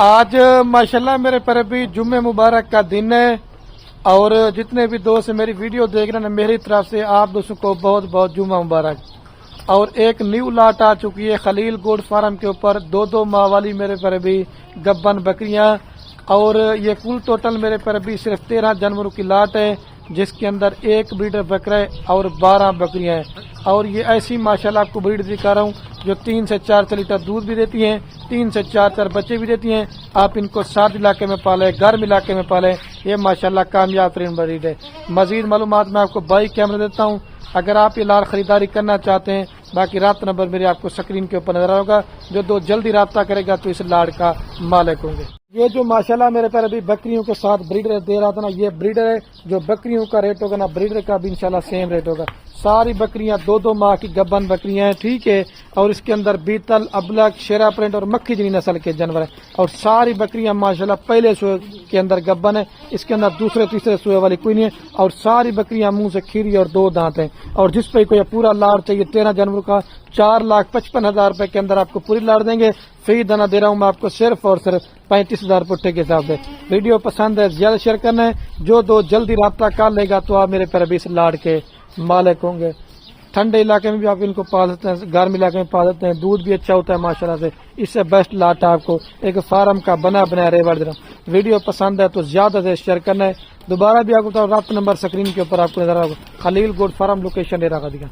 آج ماشاءاللہ میرے پر بھی جمعہ مبارک کا دن ہے، اور جتنے بھی دوست میری ویڈیو دیکھ رہے ہیں میری طرف سے آپ دوستوں کو بہت بہت جمعہ مبارک۔ اور ایک نیو لاٹ آ چکی ہے خلیل گوڈ فارم کے اوپر، دو ماہ والی میرے پر بھی گبن بکریاں، اور یہ کل ٹوٹل میرے پر بھی صرف 13 جانوروں کی لاٹ ہے، جس کے اندر ایک بریڈر بکرا ہے اور 12 بکریاں ہیں۔ اور یہ ایسی ماشاءاللہ آپ کو بریڈ دکھا رہا ہوں جو 3 سے 4 لیٹر دودھ بھی دیتی ہیں، 3 سے 4 بچے بھی دیتی ہیں۔ آپ ان کو سرد علاقے میں پالیں، گرم علاقے میں پالیں، یہ ماشاءاللہ کامیاب ترین بریڈ ہے۔ مزید معلومات میں آپ کو بائی کیمرہ دیتا ہوں، اگر آپ یہ لاٹ خریداری کرنا چاہتے ہیں، باقی رابطہ نمبر میرے آپ کو سکرین کے اوپر نظر ہوگا، جو جلدی رابطہ کرے گا تو اس لاٹ کا مالک ہوں گے۔ یہ جو ماشاءاللہ میرے پیر ابھی بکریوں کے ساتھ بریڈر دے رہا تھا نا، یہ بریڈر ہے، جو بکریوں کا ریٹ ہوگا نا بریڈر کا بھی انشاءاللہ سیم ریٹ ہوگا۔ ساری بکریاں 2 ماہ کی گبن بکریاں ہیں، ٹھیک ہے، اور اس کے اندر بیتل، ابلک، شیرا پرنٹ اور مکھی جنی نسل کے جانور ہیں، اور ساری بکریاں ماشاءاللہ پہلے سوئے کے اندر گبن ہے، اس کے اندر دوسرے تیسرے سوئے والی کوئی نہیں ہے، اور ساری بکریاں منہ سے کھیری اور 2 دانت ہیں۔ اور جس پہ کوئی پورا لاڑ چاہیے 13 جانوروں کا 4,55,000 روپے کے اندر آپ کو پوری لاڑ دیں گے۔ فری دانہ دے رہا ہوں میں آپ کو صرف اور صرف 35,000 پٹھے کے حساب سے۔ ویڈیو پسند ہے زیادہ شیئر کرنا ہے، جو جلدی رابطہ کر لے گا تو آپ میرے پر ابھی اس لاڑ کے مالک ہوں گے۔ ٹھنڈے علاقے میں بھی آپ ان کو پال سکتے ہیں، گرم علاقے میں پال سکتے ہیں، دودھ بھی اچھا ہوتا ہے ماشاءاللہ سے۔ اس سے بیسٹ لاٹ آپ کو ایک فارم کا بنا ریوڑ دے رہا ہوں۔ ویڈیو پسند ہے تو زیادہ سے شیئر کرنا ہے۔ دوبارہ بھی آپ کو رابطہ نمبر سکرین کے اوپر آپ کو نظر آئے گا، خلیل گوڈ فارم لوکیشن دے رہا دیا۔